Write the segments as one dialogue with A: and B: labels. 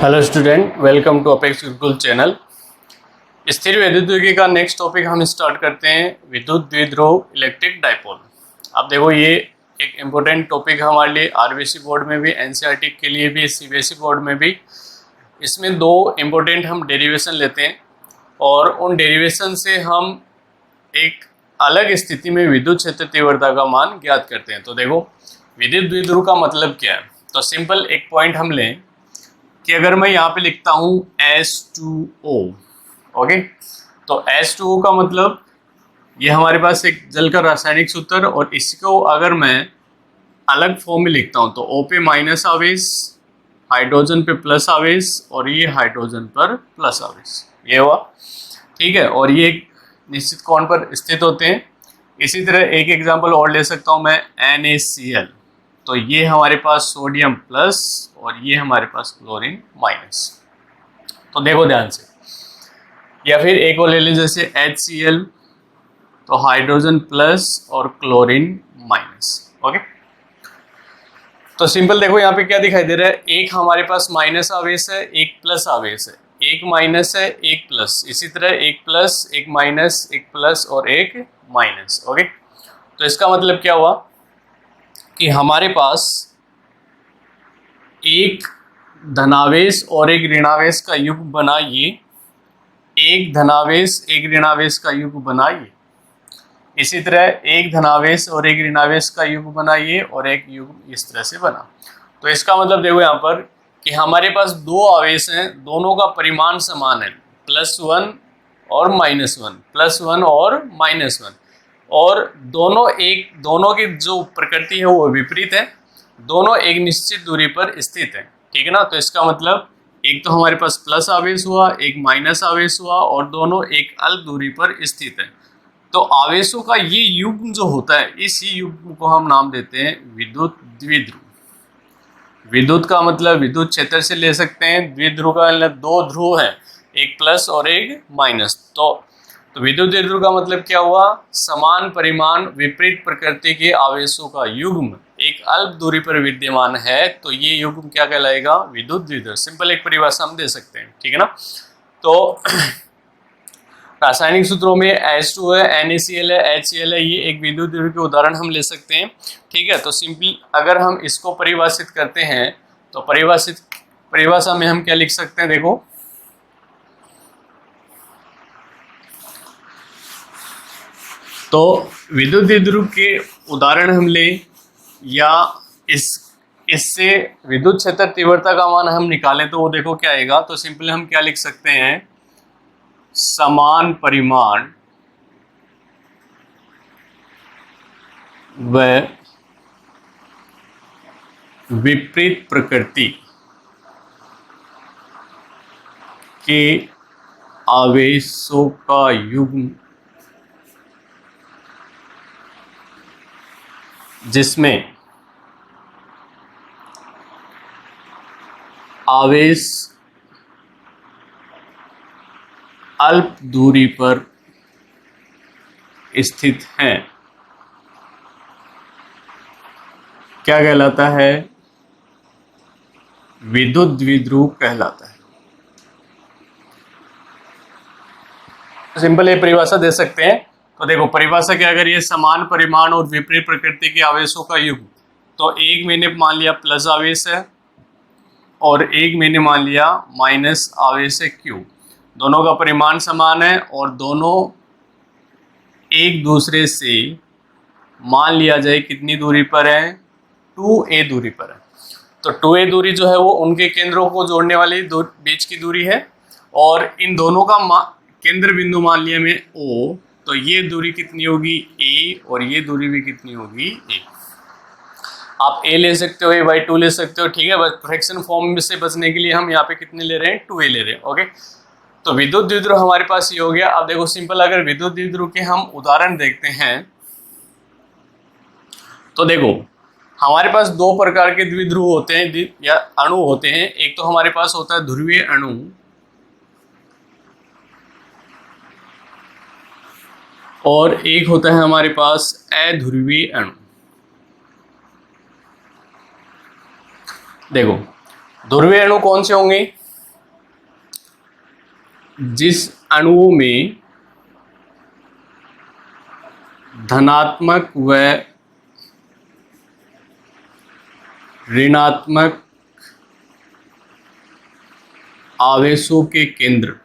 A: Hello student, welcome to apex Gurukul channel. स्थिर विद्युत का नेक्स्ट टॉपिक हम स्टार्ट करते हैं, विद्युत द्विध्रुव इलेक्ट्रिक डाइपोल। अब देखो, ये एक इम्पोर्टेंट टॉपिक है हमारे लिए, आरबीसी बोर्ड में भी, एनसीईआरटी के लिए भी, सीबीएसई बोर्ड में भी। इसमें दो इम्पोर्टेंट हम डेरिवेशन लेते हैं और उन डेरिवेशन से हम एक अलग स्थिति में विद्युत क्षेत्र तीव्रता का मान ज्ञात करते हैं। तो देखो, विद्युत द्विध्रुव का मतलब क्या है। तो सिंपल एक पॉइंट हम लें कि अगर मैं यहाँ पे लिखता हूँ H2O, ओके, तो H2O का मतलब ये हमारे पास एक जल का रासायनिक सूत्र, और इसको अगर मैं अलग फॉर्म में लिखता हूँ तो O पे माइनस आवेश, हाइड्रोजन पे प्लस आवेश, और ये हाइड्रोजन पर प्लस आवेश, ये हुआ, ठीक है। और ये एक निश्चित कोण पर स्थित होते हैं। इसी तरह एक एग्जाम्पल और ले सकता हूँ मैं, NaCl, तो ये हमारे पास सोडियम प्लस और ये हमारे पास क्लोरीन माइनस। तो देखो ध्यान से, या फिर एक और ले लें जैसे HCl, तो हाइड्रोजन प्लस और क्लोरीन माइनस, ओके। तो सिंपल देखो यहाँ पे क्या दिखाई दे रहा है, एक हमारे पास माइनस आवेश है, एक प्लस आवेश है, एक माइनस है, एक प्लस, इसी तरह एक प्लस, एक माइनस, एक प्लस और एक माइनस, ओके। तो इसका मतलब क्या हुआ कि हमारे पास एक धनावेश और एक ऋणावेश का युग्म बना ये, एक धनावेश एक ऋणावेश का युग्म बना ये, इसी तरह एक धनावेश और एक ऋणावेश का युग्म बना ये, और एक युग्म इस तरह से बना। तो इसका मतलब देखो यहाँ पर कि हमारे पास दो आवेश हैं, दोनों का परिमाण समान है, +1 और -1, +1 और -1, और दोनों की जो प्रकृति है वो विपरीत है, दोनों एक निश्चित दूरी पर स्थित है, ठीक है ना। तो इसका मतलब एक तो हमारे पास प्लस आवेश हुआ, एक माइनस आवेश हुआ, और दोनों एक अल्प दूरी पर स्थित है। तो आवेशों का ये युग्म जो होता है, इस युग्म को हम नाम देते हैं विद्युत द्विध्रुव। विद्युत का मतलब विद्युत क्षेत्र से ले सकते हैं, द्विध्रुव का मतलब दो ध्रुव है, एक प्लस और एक माइनस। तो विद्युत द्विध्रुव का मतलब क्या हुआ, समान परिमाण विपरीत प्रकृति के आवेशों का युग्म एक अल्प दूरी पर विद्यमान है, तो ये युग्म क्या कहलाएगा, विद्युत द्विध्रुव। सिंपल एक परिभाषा हम दे सकते हैं, ठीक है ना। तो रासायनिक सूत्रों में H2 है, NaCl है, HCl है, ये एक विद्युत द्विध्रुव के उदाहरण हम ले सकते हैं, ठीक है। तो सिंपल अगर हम इसको परिभाषित करते हैं तो परिभाषा में हम क्या लिख सकते हैं, देखो, तो विद्युत द्विध्रुव के उदाहरण हम लें या इससे विद्युत क्षेत्र तीव्रता का मान हम निकालें तो वो देखो क्या आएगा। तो सिंपली हम क्या लिख सकते हैं, समान परिमाण व विपरीत प्रकृति के आवेशों का युग्म जिसमें आवेश अल्प दूरी पर स्थित हैं, क्या कहलाता है, विद्युत द्विध्रुव कहलाता है। सिंपल ये परिभाषा दे सकते हैं। तो देखो परिभाषा क्या, अगर ये समान परिमाण और विपरीत प्रकृति के आवेशों का युग्म, तो एक मैंने मान लिया प्लस आवेश है और एक मैंने मान लिया माइनस आवेश है Q, दोनों का परिमाण समान है और दोनों एक दूसरे से मान लिया जाए कितनी दूरी पर है, 2a दूरी पर है। तो 2a दूरी जो है वो उनके केंद्रों को जोड़ने वाली बीच की दूरी है, और इन दोनों का केंद्र बिंदु मान लिया मैं O, तो ये दूरी कितनी होगी a, और ये दूरी भी कितनी होगी a। आप a ले सकते हो, a/2 ले सकते हो, ठीक है। बस फ्रैक्शन फॉर्म से बचने के लिए हम यहाँ पे कितने ले रहे हैं, 2a ले रहे हैं, ओके। तो विद्युत द्विध्रुव हमारे पास ये हो गया। अब देखो सिंपल, अगर विद्युत द्विध्रुव के हम उदाहरण देखते हैं तो देखो हमारे पास दो प्रकार के द्विध्रुव होते हैं या अणु होते हैं। एक तो हमारे पास होता है ध्रुवीय अणु, और एक होता है हमारे पास अध्रुवीय अणु। देखो ध्रुवीय अणु कौन से होंगे, जिस अणुओं में धनात्मक व ऋणात्मक आवेशों के केंद्र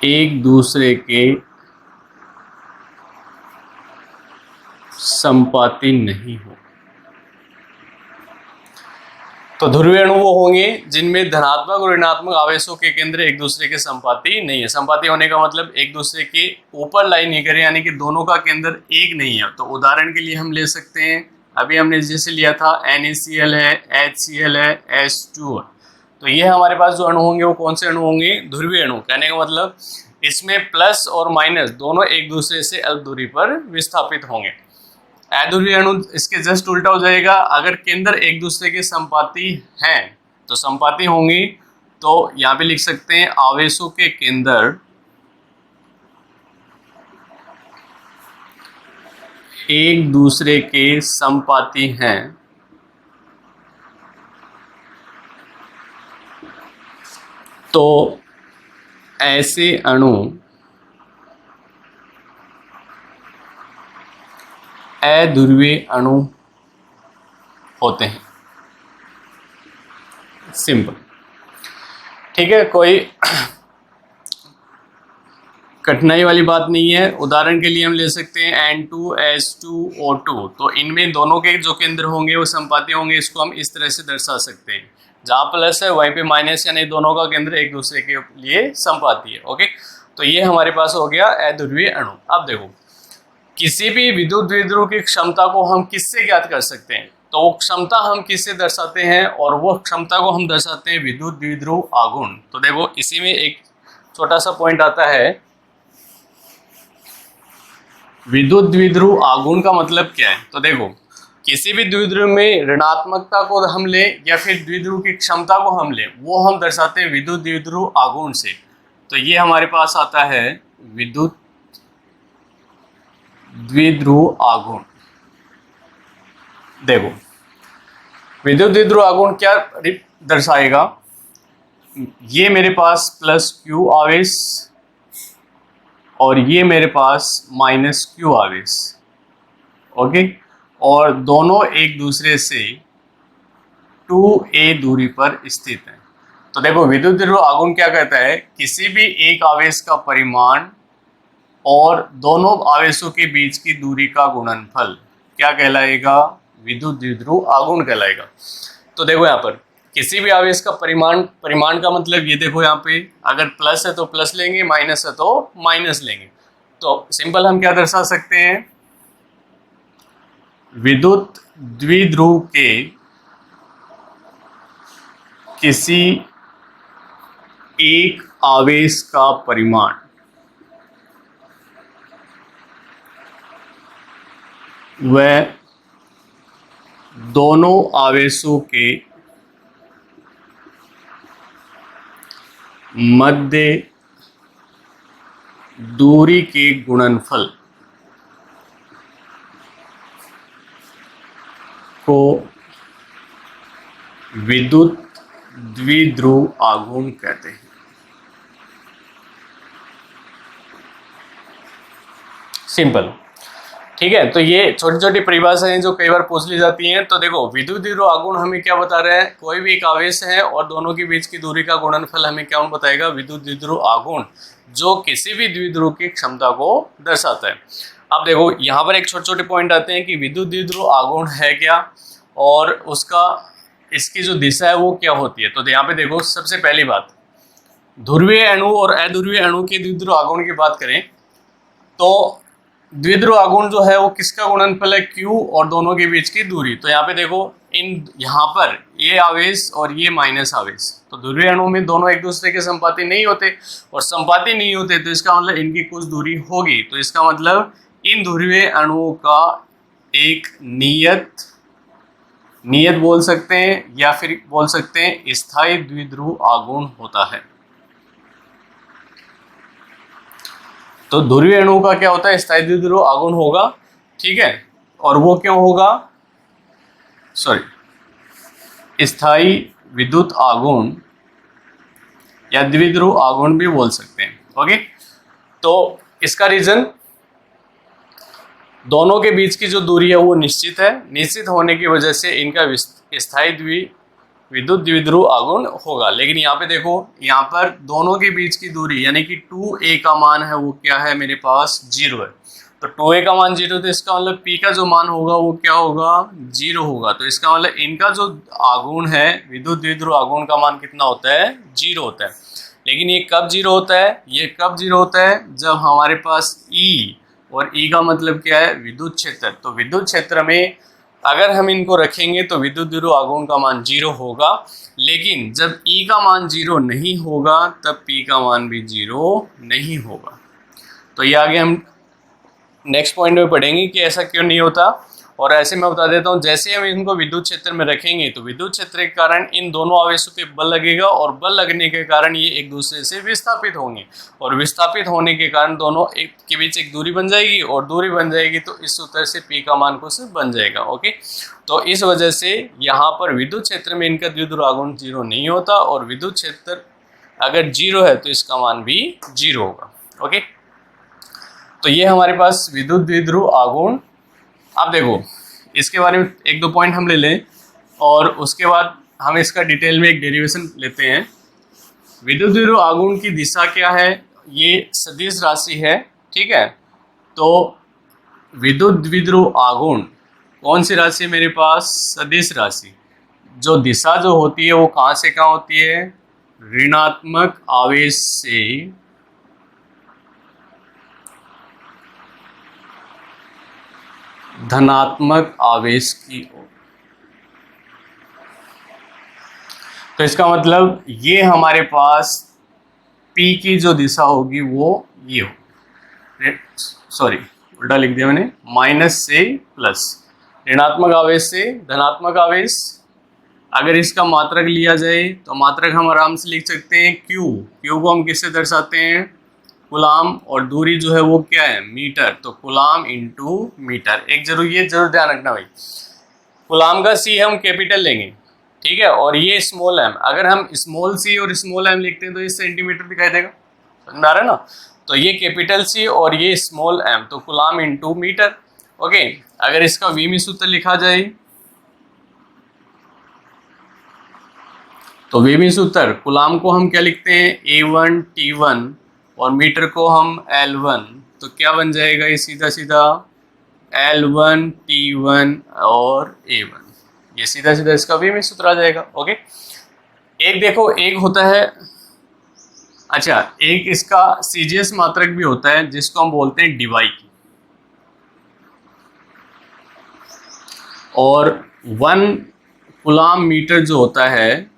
A: एक दूसरे के संपाती नहीं हो। तो ध्रुवीय अणु वो होंगे जिनमें धनात्मक और ऋणात्मक आवेशों के केंद्र एक दूसरे के संपाती नहीं है। संपाती होने का मतलब एक दूसरे के ऊपर लाई नहीं करे, यानी कि दोनों का केंद्र एक नहीं है। तो उदाहरण के लिए हम ले सकते हैं, अभी हमने जैसे लिया था NaCl है, HCl है, H2 है। तो ये हमारे पास जो अणु होंगे वो कौन से अणु होंगे? ध्रुवीय अणु। कहने का मतलब इसमें प्लस और माइनस दोनों एक दूसरे से अल्प दूरी पर विस्थापित होंगे। अध्रुवीय अणु इसके जस्ट उल्टा हो जाएगा। अगर केंद्र एक दूसरे के संपाती हैं तो संपाती होंगी, तो यहां पे लिख सकते हैं आवेशों के केंद्र एक दूसरे के संपाती हैं तो ऐसे अणु अध्रुवीय अणु होते हैं। सिंपल, ठीक है, कोई कठिनाई वाली बात नहीं है। उदाहरण के लिए हम ले सकते हैं N2H2O2। तो इनमें दोनों के जो केंद्र होंगे वो संपाती होंगे। इसको हम इस तरह से दर्शा सकते हैं, जहां प्लस है वहीं पे माइनस, यानी दोनों का केंद्र एक दूसरे के लिए संपाती है। ओके, तो ये हमारे पास हो गया अध्रुवीय अणु। अब देखो, किसी भी विद्युत द्विध्रुव की क्षमता को हम किससे ज्ञात कर सकते हैं? तो वो क्षमता हम किससे दर्शाते हैं? और वो क्षमता को हम दर्शाते हैं विद्युत द्विध्रुव आघूर्ण। तो देखो, इसी में एक छोटा सा पॉइंट आता है, विद्युत द्विध्रुव आघूर्ण का मतलब क्या है? तो देखो, किसी भी द्विध्रुव में ऋणात्मकता को हम ले या फिर द्विध्रुव की क्षमता को हम ले, वो हम दर्शाते हैं विद्युत द्विध्रुव आघूर्ण से। तो ये हमारे पास आता है विद्युत द्विध्रुव आघूर्ण। देखो, विद्युत द्विध्रुव आघूर्ण क्या दर्शाएगा? ये मेरे पास प्लस Q आवेश और ये मेरे पास माइनस Q आवेश। ओके, और दोनों एक दूसरे से 2a दूरी पर स्थित है। तो देखो, विद्युत द्विध्रुव आघूर्ण क्या कहता है? किसी भी एक आवेश का परिमाण और दोनों आवेशों के बीच की दूरी का गुणनफल क्या कहलाएगा? विद्युत द्विध्रुव आघूर्ण कहलाएगा। तो देखो, यहाँ पर किसी भी आवेश का परिमाण का मतलब ये देखो, यहाँ पे अगर प्लस है तो प्लस लेंगे, माइनस है तो माइनस लेंगे। तो सिंपल हम क्या दर्शा सकते हैं? विद्युत द्विध्रुव के किसी एक आवेश का परिमाण वह दोनों आवेशों के मध्य दूरी के गुणनफल को विद्युत द्विध्रुव आघूर्ण कहते हैं। सिंपल, ठीक है। तो ये छोटी छोटी परिभाषाएं जो कई बार पूछ ली जाती हैं। तो देखो, विद्युत द्विध्रुव आघूर्ण हमें क्या बता रहा है? कोई भी एक आवेश है और दोनों के बीच की दूरी का गुणनफल हमें क्या बताएगा? विद्युत द्विध्रुव आघूर्ण, जो किसी भी द्विध्रुव की क्षमता को दर्शाता है। अब देखो, यहाँ पर एक छोटे छोटे पॉइंट आते हैं कि विद्युत द्विध्रुव आघूर्ण है क्या और उसका इसकी जो दिशा है वो क्या होती है। तो यहाँ पे देखो, सबसे पहली बात, ध्रुवीय अणु और अध्रुवीय अणु के द्विध्रुव आघूर्ण की बात करें तो द्विध्रुव आघूर्ण जो है वो किसका गुणनफल है? Q और दोनों के बीच की दूरी। तो यहाँ पे देखो, यहाँ पर ये आवेश और ये माइनस आवेश, तो ध्रुवीय अणु में दोनों एक दूसरे के संपाती नहीं होते, और संपाती नहीं होते तो इसका मतलब इनकी कुछ दूरी होगी। तो इसका मतलब इन ध्रुवीय अणुओं का एक नियत बोल सकते हैं या फिर बोल सकते हैं स्थायी द्विध्रुव आघूर्ण होता है। तो ध्रुवीय अणु का क्या होता है? स्थायी द्विध्रुव आघूर्ण होगा, ठीक है। और वो क्यों होगा? स्थायी विद्युत आघूर्ण या द्विध्रुव आघूर्ण भी बोल सकते हैं। ओके, तो इसका रीजन दोनों के बीच की जो दूरी है वो निश्चित है, निश्चित होने की वजह से इनका स्थायी विद्युत द्विध्रुव आघूर्ण होगा। लेकिन यहाँ पे देखो, यहाँ पर दोनों के बीच की दूरी यानी कि 2a का मान है वो क्या है, मेरे पास 0 है। तो 2a का मान 0, तो इसका मतलब p का जो मान होगा वो क्या होगा, 0 होगा। तो इसका मतलब इनका जो आघूर्ण है, विद्युत द्विध्रुव आघूर्ण का मान कितना होता है, 0 होता है। लेकिन ये कब 0 होता है, ये कब 0 होता है, जब हमारे पास E, और E का मतलब क्या है, विद्युत क्षेत्र। तो विद्युत क्षेत्र में अगर हम इनको रखेंगे तो विद्युत द्विध्रुव आघूर्ण का मान 0 होगा। लेकिन जब E का मान 0 नहीं होगा तब P का मान भी 0 नहीं होगा। तो ये आगे हम नेक्स्ट पॉइंट में पढ़ेंगे कि ऐसा क्यों नहीं होता। और ऐसे मैं बता देता हूँ, जैसे हम इनको विद्युत क्षेत्र में रखेंगे तो विद्युत क्षेत्र के कारण इन दोनों आवेशों पे बल लगेगा, और बल लगने के कारण ये एक दूसरे से विस्थापित होंगे, और विस्थापित होने के कारण दोनों एक के बीच एक दूरी बन जाएगी, और दूरी बन जाएगी तो इस सूत्र से P का मान कुछ बन जाएगा। ओके, तो इस वजह से यहाँ पर विद्युत क्षेत्र में इनका द्विध्रुव आघूर्ण 0 नहीं होता, और विद्युत क्षेत्र अगर 0 है तो इसका मान भी 0 होगा। ओके, तो ये हमारे पास विद्युत द्विध्रुव आघूर्ण। अब देखो, इसके बारे में एक दो पॉइंट हम ले लें और उसके बाद हम इसका डिटेल में एक डेरिवेशन लेते हैं। विद्युत द्विध्रुव आघूर्ण की दिशा क्या है, ये सदिश राशि है, ठीक है। तो विद्युत द्विध्रुव आघूर्ण कौन सी राशि है मेरे पास, सदिश राशि। जो दिशा जो होती है वो कहाँ से कहाँ होती है, ऋणात्मक आवेश से धनात्मक आवेश की ओर। तो इसका मतलब ये हमारे पास P की जो दिशा होगी वो ये हो, सॉरी उल्टा लिख दिया मैंने, माइनस से प्लस, ऋणात्मक आवेश से धनात्मक आवेश। अगर इसका मात्रक लिया जाए तो मात्रक हम आराम से लिख सकते हैं Q को हम किससे दर्शाते हैं, कुलाम, और दूरी जो है वो क्या है, मीटर। तो कुलाम इंटू मीटर। एक ये जरूर ध्यान रखना भाई, कुलाम का C हम कैपिटल लेंगे, ठीक है, और ये स्मॉल m। अगर हम स्मॉल c और स्मॉल m लिखते हैं तो ये सेंटीमीटर दिखाई देगा, समझ आ रहा है ना। तो ये कैपिटल C और ये स्मॉल m, तो कुलाम इंटू मीटर। ओके, अगर इसका वीमी सूत्र लिखा जाए तो वीमी सूत्र, कुलाम को हम क्या लिखते हैं, A1 T1, और मीटर को हम L1। तो क्या बन जाएगा, ये सीधा सीधा L1 T1 और A1, ये सीधा सीधा इसका वीमी सूत्र आ जाएगा। ओके, एक देखो, एक होता है, अच्छा एक इसका CGS मात्रक भी होता है जिसको हम बोलते हैं डिवाई की, और 1 कुलाम मीटर जो होता है,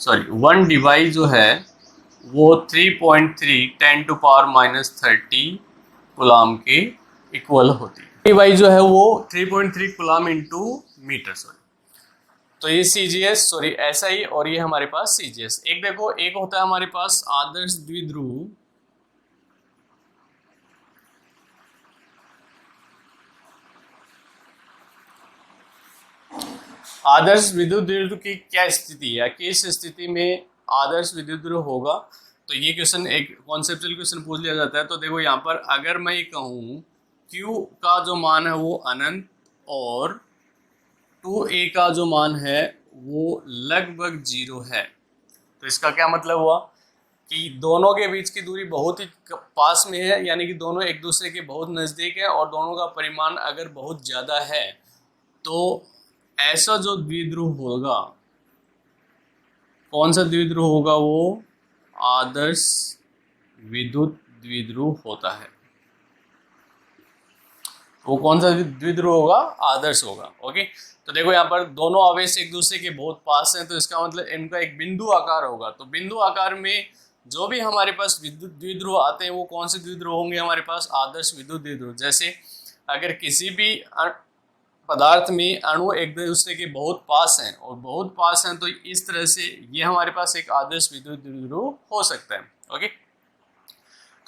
A: सॉरी 1 डिवाई जो है वो 3.3 10⁻³ कुलाम के इक्वल होती है। डिवाई जो है वो 3.3 कुलाम इंटू मीटर, सॉरी। तो ये CGS, सॉरी SI, और ये हमारे पास CGS। एक देखो, एक होता है हमारे पास आदर्श द्विध्रुव, आदर्श विद्युत द्विध्रुव की क्या स्थिति है, किस स्थिति में आदर्श विद्युत द्विध्रुव होगा। तो ये क्वेश्चन एक कॉन्सेप्चुअल क्वेश्चन पूछ लिया जाता है। तो देखो यहाँ पर अगर मैं ये कहूँ Q का जो मान है वो अनंत, और 2a का जो मान है वो लगभग 0 है, तो इसका क्या मतलब हुआ कि दोनों के बीच की दूरी बहुत ही पास में है, यानी कि दोनों एक दूसरे के बहुत नज़दीक है, और दोनों का परिमाण अगर बहुत ज़्यादा है तो ऐसा जो द्विध्रुव होगा, कौन सा द्विध्रुव होगा, वो आदर्श विद्युत द्विध्रुव होता है। वो कौन सा द्विध्रुव होगा, आदर्श होगा। ओके, तो देखो यहाँ पर दोनों आवेश एक दूसरे के बहुत पास हैं, तो इसका मतलब इनका एक बिंदु आकार होगा। तो बिंदु आकार में जो भी हमारे पास विद्युत द्विध्रुव आते हैं वो कौन से द्विध्रुव होंगे, हमारे पास आदर्श विद्युत द्विध्रुव। जैसे अगर किसी भी पदार्थ में अणु एक दूसरे के बहुत पास हैं, और बहुत पास हैं, तो इस तरह से ये हमारे पास एक आदर्श विद्युत द्विध्रुव हो सकता है। ओके,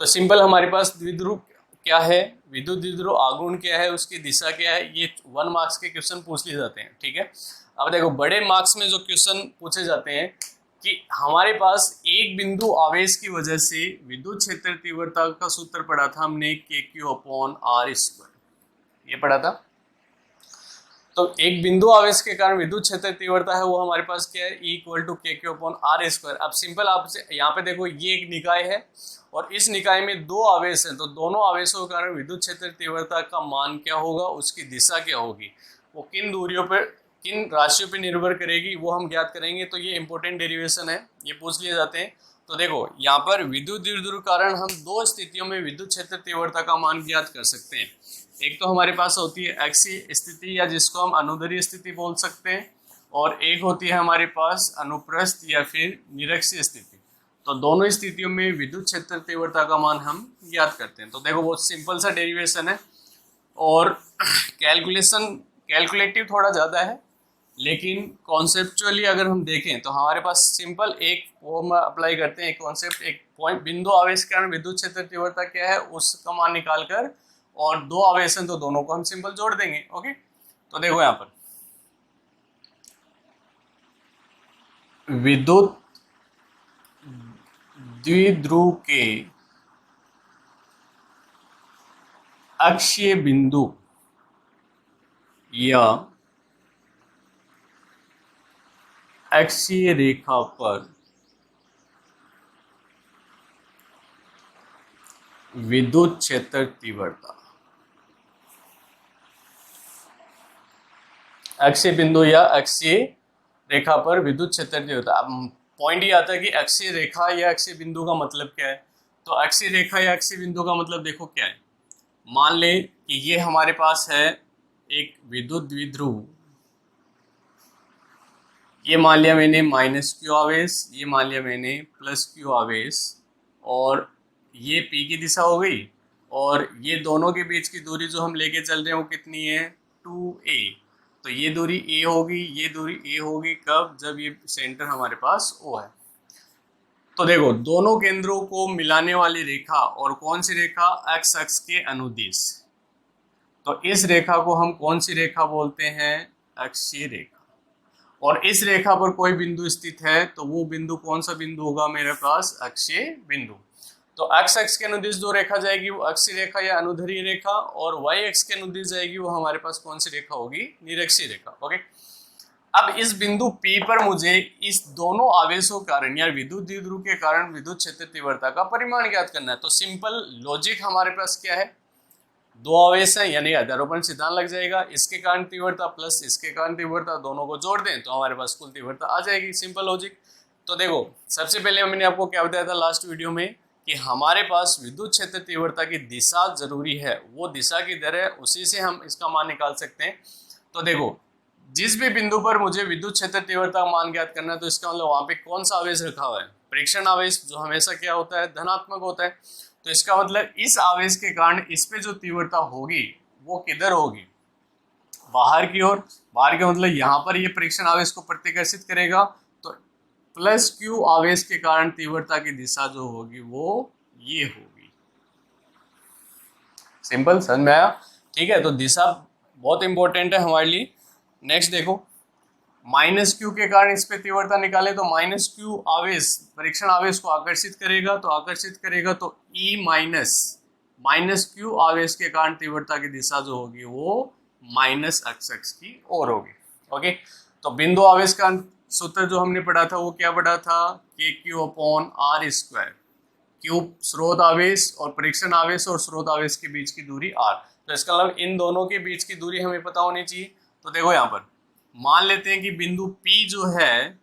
A: तो सिंपल हमारे पास द्विध्रुव क्या है, विद्युत द्विध्रुव आघूर्ण क्या है, उसकी दिशा क्या है, ये 1 मार्क्स के क्वेश्चन पूछ लिए जाते हैं। ठीक है, अब देखो बड़े मार्क्स में जो क्वेश्चन पूछे जाते हैं कि हमारे पास एक बिंदु आवेश की वजह से विद्युत क्षेत्र तीव्रता का सूत्र पढ़ा था हमने KQ/R², ये पढ़ा था। तो एक बिंदु आवेश के कारण विद्युत क्षेत्र तीव्रता है वो हमारे पास क्या है, E=KQ/R²। अब सिंपल आपसे यहाँ पे देखो ये एक निकाय है और इस निकाय में दो आवेश हैं, तो दोनों आवेशों के कारण विद्युत क्षेत्र तीव्रता का मान क्या होगा, उसकी दिशा क्या होगी, वो किन दूरियों पर किन राशियों पर निर्भर करेगी, वो हम ज्ञात करेंगे। तो ये इंपॉर्टेंट डेरिवेशन है, ये पूछ लिए जाते हैं। तो देखो यहाँ पर विद्युत द्विध्रुव कारण हम दो स्थितियों में विद्युत क्षेत्र तीव्रता का मान ज्ञात कर सकते हैं। एक तो हमारे पास होती है अक्षीय स्थिति या जिसको हम अनुदैर्ध्य स्थिति बोल सकते हैं, और एक होती है हमारे पास अनुप्रस्थ या फिर निरक्षीय स्थिति। तो दोनों स्थितियों में विद्युत क्षेत्र तीव्रता का मान हम ज्ञात करते हैं। तो देखो बहुत सिंपल सा डेरिवेशन है और कैलकुलेटिव थोड़ा ज़्यादा है, लेकिन कॉन्सेप्चुअली अगर हम देखें तो हमारे पास सिंपल एक वो हम अप्लाई करते हैं, एक कॉन्सेप्ट, एक पॉइंट, बिंदु आवेश के कारण विद्युत क्षेत्र तीव्रता क्या है उसका मान निकाल कर, और दो आवेश हैं तो दोनों को हम सिंपल जोड़ देंगे। ओके, तो देखो यहां पर विद्युत द्विध्रुव के अक्षीय बिंदु या अक्षीय रेखा पर विद्युत क्षेत्र तीव्रता, अक्षीय बिंदु या अक्षीय रेखा पर विद्युत क्षेत्र तीव्रता। अब पॉइंट ये आता है कि अक्षीय रेखा या अक्षीय बिंदु का मतलब क्या है। तो अक्षीय रेखा या अक्षीय बिंदु का मतलब देखो क्या है, मान ले कि ये हमारे पास है एक विद्युत द्विध्रुव, ये मान लिया मैंने -Q आवेश, ये मान लिया मैंने +Q आवेश, और ये P की दिशा हो गई, और ये दोनों के बीच की दूरी जो हम लेके चल रहे हैं वो कितनी है, 2a। तो ये दूरी a होगी, ये दूरी a होगी, कब, जब ये सेंटर हमारे पास O है। तो देखो दोनों केंद्रों को मिलाने वाली रेखा, और कौन सी रेखा, x अक्ष के अनुदिश। तो इस रेखा को हम कौन सी रेखा बोलते हैं, अक्षीय रेखा। और इस रेखा पर कोई बिंदु स्थित है तो वो बिंदु कौन सा बिंदु होगा मेरे पास, अक्षीय बिंदु। तो x अक्ष के अनुदिश जो रेखा जाएगी वो अक्षीय रेखा या अनुदैर्ध्य रेखा, और y अक्ष के अनुदिश जाएगी वो हमारे पास कौन सी रेखा होगी, निरक्षीय रेखा। ओके, अब इस बिंदु P पर मुझे इस दोनों आवेशों के कारण या विद्युत द्विध्रुव के कारण विद्युत क्षेत्र तीव्रता का परिमाण ज्ञात करना है। तो सिंपल लॉजिक हमारे पास क्या है, दो आवेश है यानी अध्यारोपण सिद्धांत लग जाएगा, इसके कारण तीव्रता प्लस इसके कारण तीव्रता, दोनों को जोड़ दें तो हमारे पास कुल तीव्रता आ जाएगी, सिंपल लॉजिक। तो देखो सबसे पहले मैंने आपको क्या बताया था लास्ट वीडियो में कि हमारे पास विद्युत क्षेत्र तीव्रता की दिशा जरूरी है, वो दिशा की दर है, उसी से हम इसका मान निकाल सकते हैं। तो देखो जिस भी बिंदु पर मुझे विद्युत क्षेत्र तीव्रता मान ज्ञात करना है तो इसका मतलब वहां पे कौन सा आवेश रखा हुआ है, परीक्षण आवेश, जो हमेशा क्या होता है, धनात्मक होता है। तो इसका मतलब इस आवेश के कारण इस पे जो तीव्रता होगी वो किधर होगी, बाहर की ओर। बाहर का मतलब यहाँ पर ये परीक्षण आवेश को प्रतिकर्षित करेगा, तो +Q आवेश के कारण तीव्रता की दिशा जो होगी वो ये होगी। सिंपल, समझ में आया, ठीक है। तो दिशा बहुत इंपॉर्टेंट है हमारे लिए। नेक्स्ट देखो, -Q के कारण इस पे तीव्रता निकाले तो -Q आवेश परीक्षण आवेश को आकर्षित करेगा, तो E -Q आवेश के कारण तीव्रता की दिशा जो होगी वो माइनस अक्ष की ओर होगी। ओके, तो बिंदु आवेश का सूत्र जो हमने पढ़ा था वो क्या पढ़ा था, KQ/R²। Q स्रोत आवेश और परीक्षण आवेश और स्रोत आवेश के बीच की दूरी R। तो इसका मतलब इन दोनों के बीच की दूरी हमें पता होनी चाहिए। तो देखो यहाँ पर मान लेते हैं कि बिंदु P जो है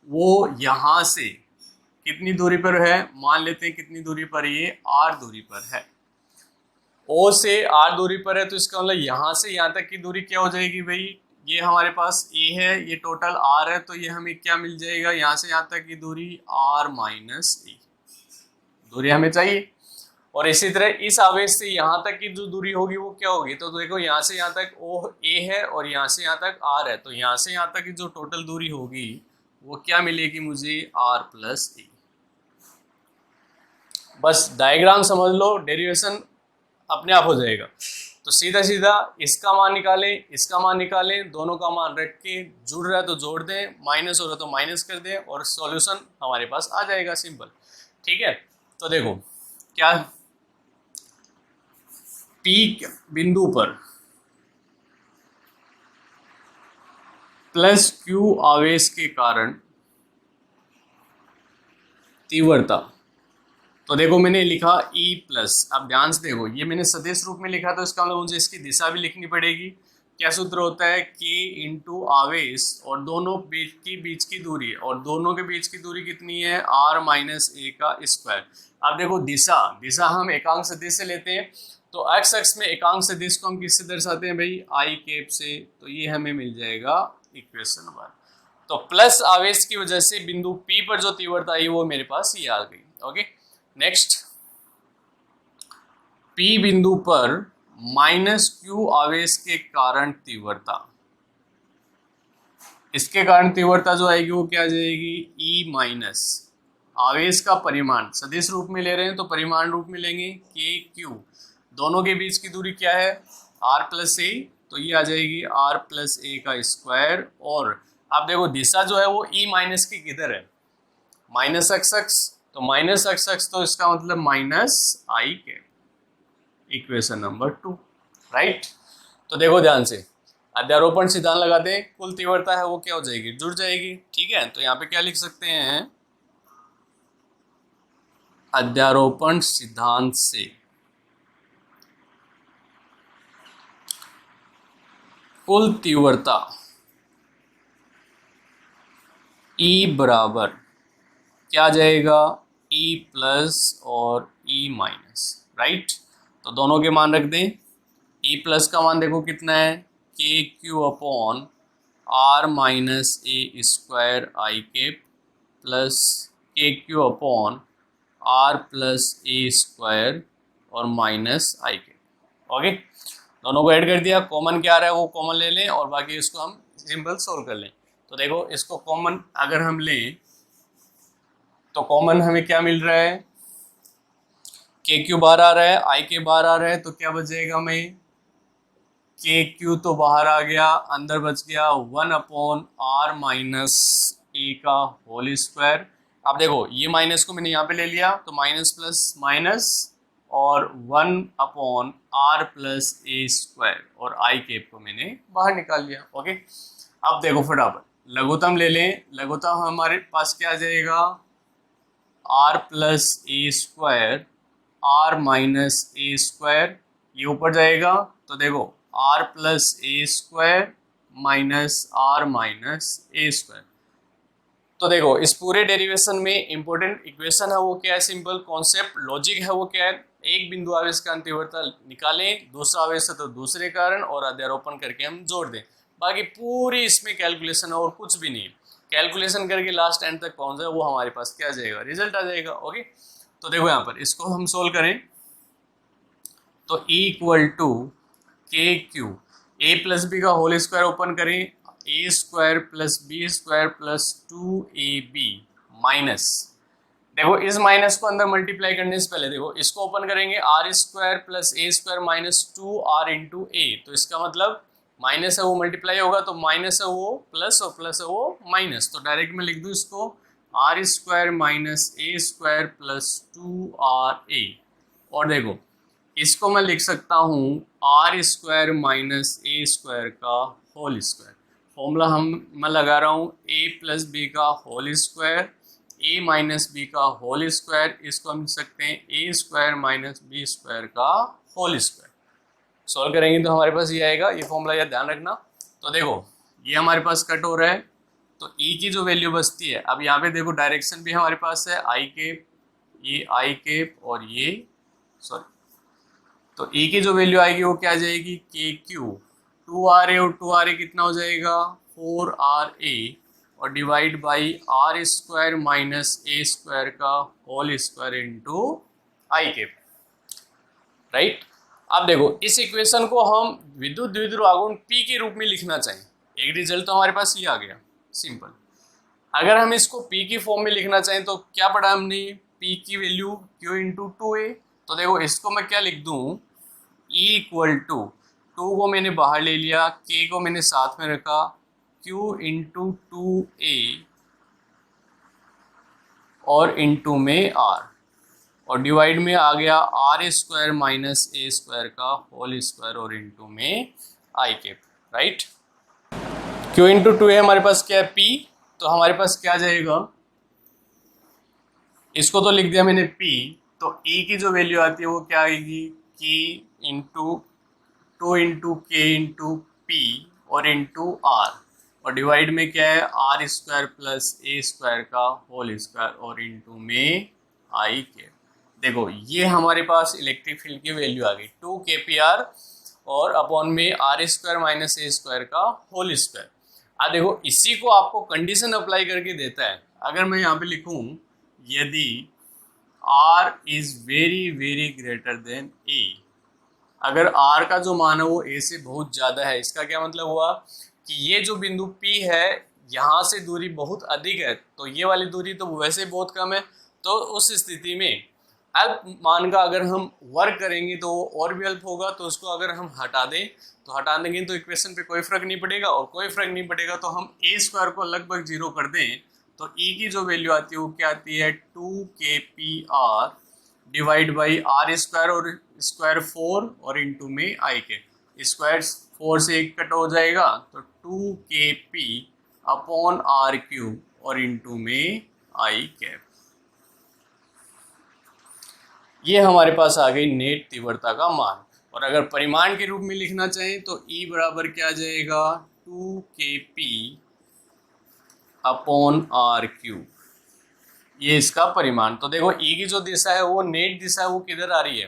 A: वो यहां से कितनी दूरी पर है, मान लेते हैं कितनी दूरी पर, ये R दूरी पर है, O से R दूरी पर है। तो इसका मतलब यहां से यहां तक की दूरी क्या हो जाएगी भाई, ये हमारे पास A है, ये टोटल R है, तो ये हमें क्या मिल जाएगा, यहां से यहां तक की दूरी R - A दूरी हमें चाहिए। और इसी तरह इस आवेश से यहाँ तक की जो दूरी होगी वो क्या होगी, तो देखो यहाँ से यहाँ तक A है और यहाँ से यहाँ तक R है, तो यहाँ से यहाँ तक की जो टोटल दूरी होगी वो क्या मिलेगी मुझे, R + A। बस डायग्राम समझ लो, डेरिवेशन अपने आप हो जाएगा। तो सीधा सीधा इसका मान निकालें, इसका मान निकालें, दोनों का मान रख के जुड़ रहा है तो जोड़ दें, माइनस हो रहा है तो माइनस कर दें और सॉल्यूशन हमारे पास आ जाएगा, सिंपल। ठीक है, तो देखो क्या P बिंदु पर प्लस Q आवेश के कारण तीव्रता, तो देखो मैंने लिखा E प्लस, अब ध्यान से देखो ये मैंने सदिश रूप में लिखा तो इसका मतलब मुझे इसकी दिशा भी लिखनी पड़ेगी। क्या सूत्र होता है, K इंटू आवेश और दोनों बीच की दूरी है, और दोनों के बीच की दूरी कितनी है, R माइनस ए का स्क्वायर। अब देखो दिशा हम एकांक सदिश से लेते हैं, तो x अक्ष में एकांक सदिश को हम किससे दर्शाते हैं भाई, I कैप से, तो ये हमें मिल जाएगा इक्वेशन नंबर। तो प्लस आवेश की वजह से बिंदु P पर जो तीव्रता आई वो मेरे पास ये आ गई। ओके, नेक्स्ट, P बिंदु पर माइनस Q आवेश के कारण तीव्रता, इसके कारण तीव्रता जो आएगी वो क्या आ जाएगी, E माइनस आवेश का परिमाण, सदिश रूप में ले रहे हैं तो परिमाण रूप में लेंगे KQ, दोनों के बीच की दूरी क्या है, R प्लस ए, तो ये आ जाएगी R प्लस ए का स्क्वायर। और आप देखो दिशा जो है वो E माइनस की किधर है, माइनस x, तो माइनस x, तो इसका मतलब माइनस I के, इक्वेशन नंबर 2, राइट। तो देखो ध्यान से, अध्यारोपण सिद्धांत लगाते हैं, कुल तीव्रता है वो क्या हो जाएगी, जुड़ जाएगी। ठीक है, तो यहाँ पे क्या लिख सकते हैं, अध्यारोपण सिद्धांत से कुल तीव्रता E बराबर क्या आ जाएगा, E प्लस और E माइनस, राइट। तो दोनों के मान रख दें, E प्लस का मान देखो कितना है, KQ upon R minus A square I cap plus KQ upon R plus A square और माइनस आई कैप। ओके, दोनों को ऐड कर दिया, कॉमन क्या आ रहा है वो कॉमन ले लें और बाकी इसको हम सिंपल सोल्व कर लें। तो देखो इसको कॉमन अगर हम लें तो कॉमन हमें क्या मिल रहा है, KQ बाहर आ रहा है, I के बाहर आ रहा है, तो क्या बच जाएगा हमें, KQ तो बाहर आ गया, अंदर बच गया 1 अपॉन R माइनस ए का होल स्क्वायर। अब देखो ये माइनस को मैंने यहाँ पे ले लिया तो माइनस प्लस माइनस और 1 अपॉन R प्लस ए स्क्वायर और I कैप को मैंने बाहर निकाल लिया। ओके, अब देखो फटाफट लघुत्तम ले लें, लघुत्तम हमारे पास क्या आ जाएगा, R प्लस ए स्क्वायर R माइनस ए स्क्वायर, ये ऊपर जाएगा तो देखो R प्लस ए स्क्वायर माइनस R माइनस ए स्क्वायर। तो देखो इस पूरे डेरिवेशन में इंपॉर्टेंट इक्वेशन है वो क्या है, सिंपल कॉन्सेप्ट लॉजिक है वो क्या है, एक बिंदु आवेश का तीव्रता निकालें, दूसरा आवेश है तो दूसरे कारण और अध्यारोपण करके हम जोड़ दें। बाकी पूरी इसमें कैलकुलेशन है और कुछ भी नहीं, कैलकुलेशन करके लास्ट एंड तक पहुंच जाए वो हमारे पास क्या आ जाएगा, रिजल्ट आ जाएगा। ओके, तो देखो यहाँ पर इसको हम सोल्व करें तो E equal to KQ, A plus B का होल स्क्वायर ओपन करें, A square plus B square plus 2AB minus, देखो इस माइनस को अंदर मल्टीप्लाई करने से पहले देखो इसको ओपन करेंगे, R स्क्वायर प्लस ए स्क्वायर माइनस 2R इंटू ए, तो इसका मतलब माइनस है वो मल्टीप्लाई होगा, तो माइनस है वो प्लस और प्लस है वो माइनस, तो डायरेक्ट में लिख दूँ इसको R स्क्वायर माइनस ए स्क्वायर प्लस 2RA, और देखो इसको मैं लिख सकता हूँ R स्क्वायर माइनस ए स्क्वायर का होल स्क्वायर। फॉर्मूला मैं लगा रहा हूँ a प्लस बी का whole square, a minus B का होल स्क्वायर, इसको हम लिख सकते हैं a square minus B square का होल स्क्वायर। सॉल्व करेंगे तो हमारे पास ये आएगा, ये फॉर्मूला या ध्यान रखना। तो देखो ये हमारे पास कट हो रहा है तो E की जो वैल्यू बचती है, अब यहाँ पे देखो डायरेक्शन भी हमारे पास है I कैप, ये I कैप और ये सॉरी, तो E की जो वैल्यू आएगी वो क्या आ जाएगी, KQ 2RA और 2RA कितना हो जाएगा 4RA और divide by R square minus A square का whole square into I cap, right. अब देखो इस इक्वेशन को हम विद्युत द्विध्रुव आघूर्ण P के रूप में लिखना चाहें, एक रिजल्ट तो हमारे पास ये आ गया सिंपल। अगर हम इसको P की फॉर्म में लिखना चाहें तो क्या पढ़ा हमने, P की वैल्यू Q इंटू 2A, तो देखो इसको मैं क्या लिख दूं, E इक्वल टू 2 को मैंने बाहर ले लिया, K को मैंने साथ में रखा, Q इंटू 2A और इंटू में R, और डिवाइड में आ गया आर स्क्वायर माइनस ए स्क्वायर का होल स्क्वायर और इंटू में i cap, right. Q into 2 है हमारे पास क्या है P, तो हमारे पास क्या जाएगा, इसको तो लिख दिया मैंने P, तो E की जो वैल्यू आती है वो क्या आएगी, K into 2 into k into p और इंटू R, और डिवाइड में क्या है आर स्क्वायर प्लस ए स्क्वायर का होल स्क्वायर और इंटू में आई कैप। देखो ये हमारे पास इलेक्ट्रिक फील्ड की वैल्यू आ गई 2 kpr और अपॉन में आर स्क्वायर माइनस ए स्क्वायर का होल स्क्वायर। अब देखो इसी को आपको कंडीशन अप्लाई करके देता है, अगर मैं यहाँ पे लिखूं यदि r is very very greater than a, अगर r का जो मान है वो a से बहुत ज़्यादा है, इसका क्या मतलब हुआ कि ये जो बिंदु P है यहाँ से दूरी बहुत अधिक है, तो ये वाली दूरी तो वैसे बहुत कम है, तो उस स्थिति में अल्प मान का अगर हम वर्क करेंगे तो वो और भी अल्प होगा, तो उसको अगर हम हटा दें तो हटा देंगे तो इक्वेशन पे कोई फर्क नहीं पड़ेगा, और कोई फर्क नहीं पड़ेगा तो हम ए स्क्वायर को लगभग 0 कर दें तो ई की जो वैल्यू आती है वो क्या आती है 2kpr divide by r square और स्क्वायर 4 और इंटू में आई के स्क्वायर 4 से 1 कट हो जाएगा तो 2kp अपॉन आर क्यूब और इंटू में आई कैप। ये हमारे पास आ गई नेट तीव्रता का मान, और अगर परिमाण के रूप में लिखना चाहें तो E बराबर क्या आ जाएगा 2kp अपॉन आर क्यूब, ये इसका परिमाण। तो देखो E की जो दिशा है वो नेट दिशा है वो किधर आ रही है,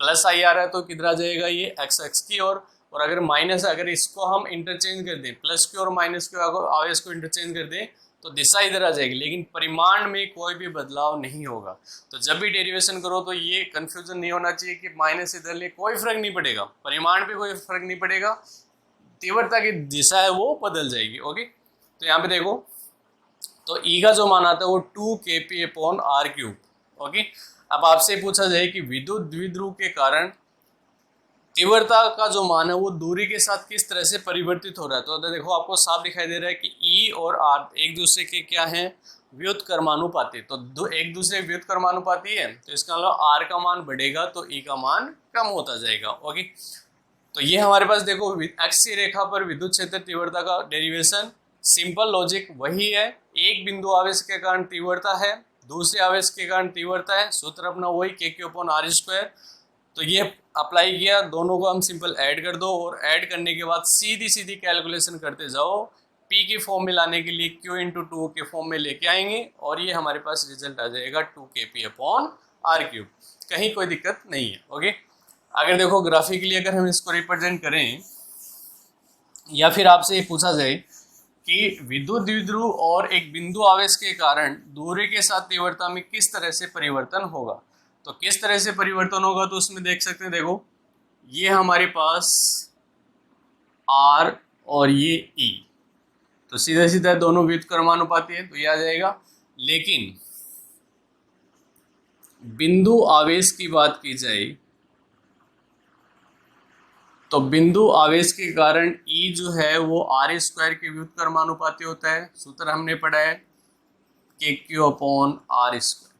A: प्लस आई आ रहा है, तो किधर आ जाएगा ये एक्स एक्स की ओर, और अगर माइनस, अगर इसको हम इंटरचेंज कर दें प्लस की और माइनस के आवेश को इंटरचेंज कर दें तो दिशा इधर आ जाएगी, लेकिन परिमाण में कोई भी बदलाव नहीं होगा। तो जब भी डेरिवेशन करो तो ये कंफ्यूजन नहीं होना चाहिए कि माइनस इधर ले, कोई फर्क नहीं पड़ेगा, परिमाण पे कोई फर्क नहीं पड़ेगा, तीव्रता की दिशा है वो बदल जाएगी। ओके, तो यहाँ पे देखो तो ई का जो मान आता है वो 2kp upon are cube. Okay, अब आपसे पूछा जाए कि विद्युत द्विध्रुव के कारण तीव्रता का जो मान है वो दूरी के साथ किस तरह से परिवर्तित हो रहा है, तो देखो आपको साफ दिखाई दे रहा है कि E और R एक दूसरे के क्या हैं, व्युत्क्रमानुपाती, तो एक दूसरे व्युत्क्रमानुपाती है, तो इसका मतलब R का मान बढ़ेगा तो E का मान कम होता जाएगा। ओके, तो ये हमारे पास देखो अक्षीय रेखा पर विद्युत क्षेत्र तीव्रता का डेरिवेशन, सिंपल लॉजिक वही है, एक बिंदु आवेश के कारण तीव्रता है, दूसरे आवेश के कारण तीव्रता है, सूत्र अपना वही KQ अपॉन आर स्क्वायर। तो ये अप्लाई किया, दोनों को हम सिंपल ऐड कर दो, और ऐड करने के बाद सीधी सीधी कैलकुलेशन करते जाओ, P की फॉर्म में लाने के लिए Q इंटू 2 के फॉर्म में लेके आएंगे, और ये हमारे पास रिजल्ट आ जाएगा 2kp अपॉन आर क्यूब, कहीं कोई दिक्कत नहीं है। ओके, अगर देखो ग्राफिकली अगर हम इसको रिप्रेजेंट करें, या फिर आपसे ये पूछा जाए कि विद्युत द्विध्रुव और एक बिंदु आवेश के कारण दूरी के साथ तीव्रता में किस तरह से परिवर्तन होगा, तो किस तरह से परिवर्तन होगा, तो उसमें देख सकते हैं, देखो ये हमारे पास R और ये E, तो सीधा सीधा दोनों व्युत्क्रमानुपाती है तो ये आ जाएगा, लेकिन बिंदु आवेश की बात की जाए तो बिंदु आवेश के कारण E जो है वो आर स्क्वायर के व्युत्क्रमानुपाती होता है, सूत्र हमने पढ़ा है KQ अपॉन आर स्क्वायर।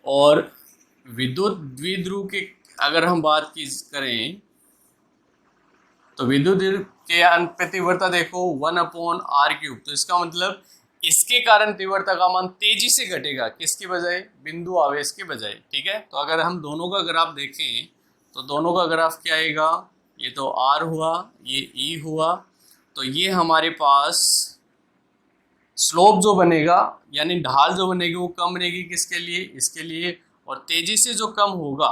A: और विद्युत द्विध्रुव के अगर हम बात करें तो विद्युत द्विध्रुव के तीव्रता देखो 1 अपॉन आर क्यूब, तो इसका मतलब इसके कारण तीव्रता का मान तेजी से घटेगा, किसके बजाय, बिंदु आवेश के बजाय। ठीक है, तो अगर हम दोनों का ग्राफ देखें तो दोनों का ग्राफ क्या आएगा, ये तो R हुआ, ये E हुआ, तो ये हमारे पास स्लोप जो बनेगा यानी ढाल जो बनेगी वो कम बनेगी, किसके लिए, इसके लिए, और तेजी से जो कम होगा,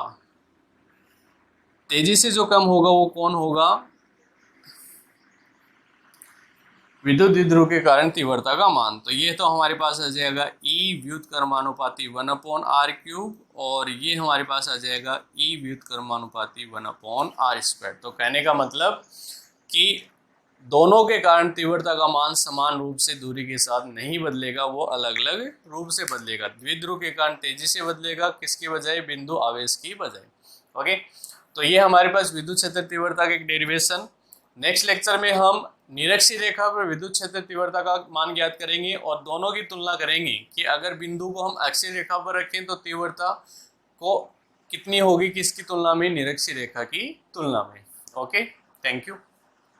A: तेजी से जो कम होगा वो कौन होगा, विद्युत द्विध्रुव के कारण तीव्रता का मान। तो ये तो हमारे पास आ जाएगा E व्युत्क्रमानुपाती 1 अपॉन आर क्यूब, और ये हमारे पास आ जाएगा E व्युत्क्रमानुपाती 1 अपॉन आर स्क्वायर। तो कहने का मतलब कि दोनों के कारण तीव्रता का मान समान रूप से दूरी के साथ नहीं बदलेगा, वो अलग अलग रूप से बदलेगा। द्विध्रुव के कारण तेजी से बदलेगा, किसकी बजाय, बिंदु आवेश की बजाय। ओके, तो ये हमारे पास विद्युत क्षेत्र तीव्रता का एक डेरिवेशन। नेक्स्ट लेक्चर में हम निरक्षीय रेखा पर विद्युत क्षेत्र तीव्रता का मान ज्ञात करेंगे और दोनों की तुलना करेंगे कि अगर बिंदु को हम अक्षीय रेखा पर रखें तो तीव्रता को कितनी होगी किसकी तुलना में, निरक्षीय रेखा की तुलना में। Okay, thank you.